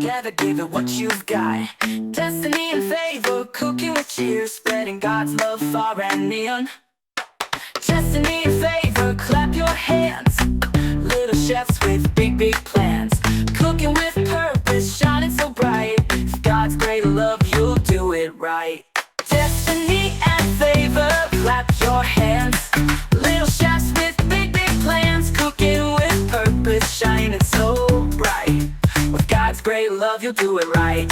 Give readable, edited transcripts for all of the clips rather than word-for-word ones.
together, give it what you've got. Destiny and favor, cooking with cheers, spreading God's love far and near. Destiny and favor, clap your hands. Little chefs with big, big plans. Cooking with purpose, shining so bright. With God's great love, you'll do it right. Destiny and favor, clap your hands. Little chefs with big, big plans. Cooking with purpose, shining so bright. With God's great love, you'll do it right.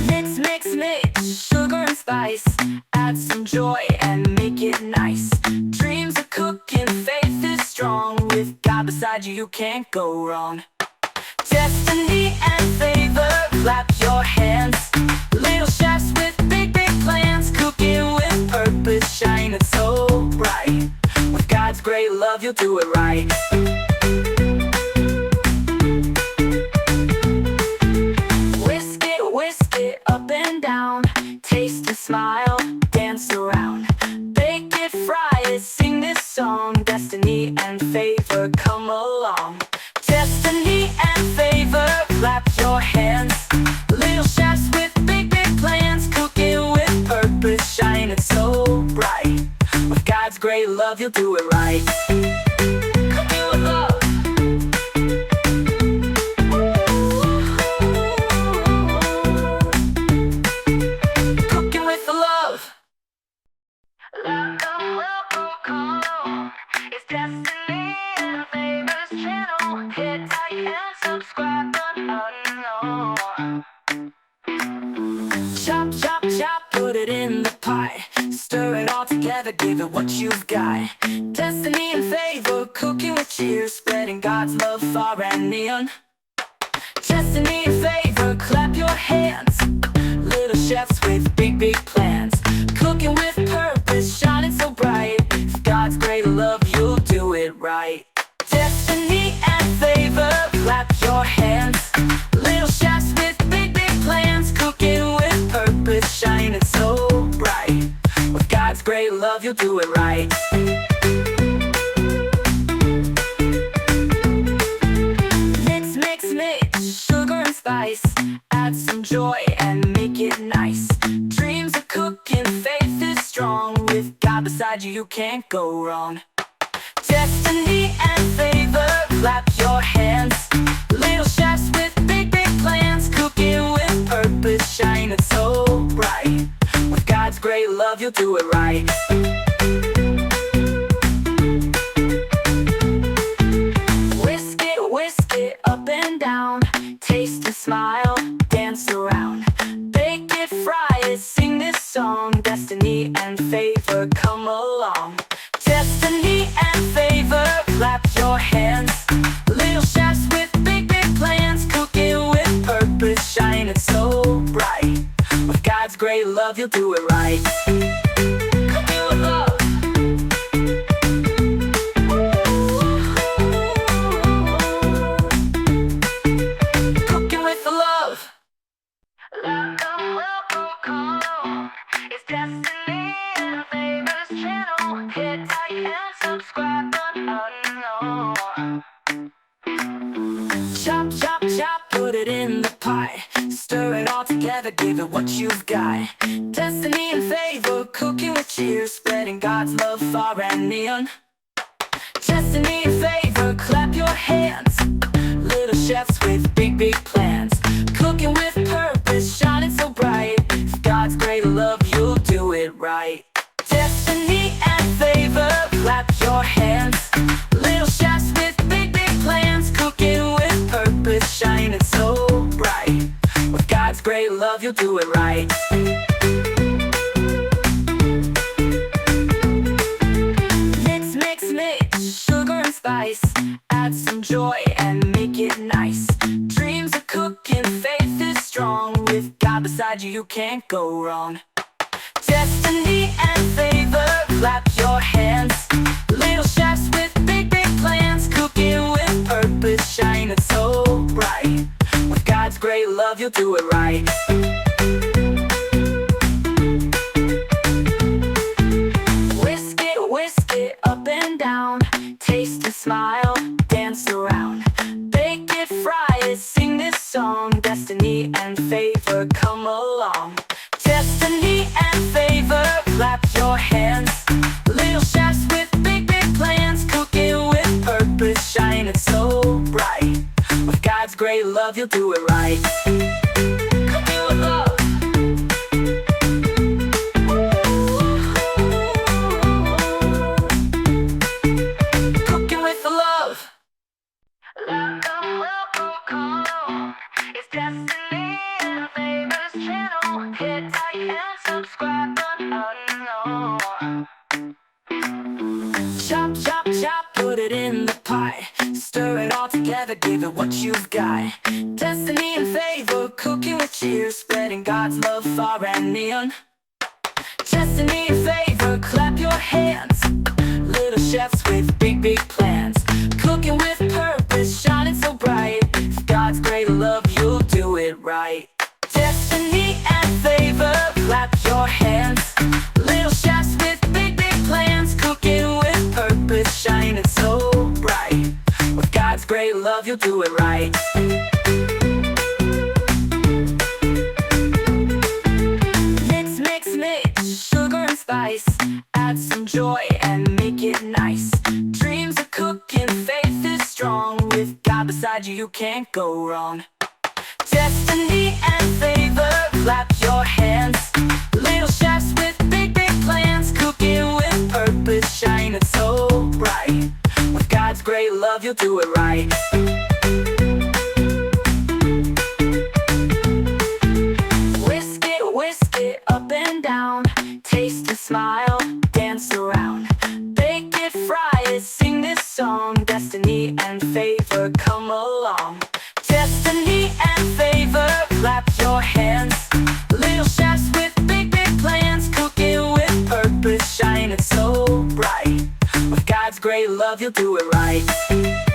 Mix, mix, mix, sugar and spice. Add some joy and make it nice. Dreams of cooking, faith is strong. With God beside you, you can't go wrong. Destiny and favor, clap your hands. Little chefs with big, big plans. Cooking with purpose, shining so bright. With God's great love, you'll do it right. Whisk it up and down. Taste and smile, dance around. Bake it, fry it, sing this song. Destiny and favor, come along. Destiny and favor, clap your hands. Little chefs with big, big plans. Cooking with purpose, shining so bright. With God's great love, you'll do it right. Cooking with love. Cooking with love. Welcome, welcome, come. It's Destiny and Favor's channel. Hit like and subscribe button. Chop, chop, chop, put it in the pie. Stir it all together, give it what you've got. Destiny and favor, cooking with cheers, spreading God's love far and near. Destiny and favor, clap your hands. Little chefs with big, big plans. Cooking with purpose, shining so bright. With God's great love, you'll do it right. Destiny and favor, clap your hands. Little chefs with big, big plans. Cooking with purpose, shining so bright. With God's great love, you'll do it right. Mix, mix, mix, sugar and spice. Add some joy and make it nice. Dreams of cooking, faith is strong. With God beside you, you can't go wrong. Destiny and favor, clap your hands. Little chefs with big, big plans. Cooking with purpose, shining so bright. With God's great love, you'll do it right. Whisk it up and down. Taste and smile, dance around. Bake it, fry it, sing this song. Destiny and favor, come along. Destiny and favor, clap your hands. Little chefs with big, big plans. Cooking with purpose, shining so bright. With God's great love, you'll do it right. Cooking with love. Cooking with love. Welcome, welcome, come. It's Destiny and Favor's channel. Hit like and subscribe button. Chop, chop, chop, put it in the pie. Stir it all together, give it what you've got. Destiny and favor, cooking with cheers, spreading God's love far and near. Destiny and favor, clap your hands. Little chefs with big, big plans. Cooking with purpose, shining so bright. With God's great love, you'll do it right. Destiny and favor, clap your hands. Little chefs with big, big plans. Cooking with purpose, shining so bright. With God's great love, you'll do it right. Mix, mix, mix, sugar and spice. Add some joy and make it nice. Dreams of cooking, faith is strong. With God beside you, you can't go wrong. Destiny and favor, clap your hands. Little chefs with big, big plans. Cooking with purpose, shining so bright. With God's great love, you'll do it right. Whisk it up and down. Taste and smile, song. Destiny and favor, come along. Destiny and favor, clap your hands. Little chefs with big, big plans, cooking with purpose, shining so bright. With God's great love, you'll do it right. Cooking with love. Cooking with love. Welcome, welcome, come. It's Destiny and Favor's channel. Hit like and subscribe button. Chop, chop, chop, put it in the pie. Stir it all together, give it what you've got. Destiny and favor, cooking with cheer, spreading God's love far and near. Destiny and favor, clap your hands. Little chefs with big, big plans, cooking with purpose, shining so bright. With God's great love, you'll do it right. Destiny and favor, clap your hands. Little chefs with big, big plans, cooking with purpose, shining so bright. With God's great love, you'll do it right. Mix, mix, mix, sugar and spice. Add some joy and make it nice. Dreams of cooking, faith is strong. With God beside you, you can't go wrong. Destiny and favor, clap your hands. Little chefs with big, big plans, cooking with purpose, shining so bright. With God's great love, you'll do it right. Whisk it up and down. Taste and smile, dance around. Bake it, fry it, sing this song. Destiny and favor, come along. Destiny and favor, clap your hands. Little chefs with big, big plans, cooking with purpose, shining so bright. With God's great love, you'll do it right.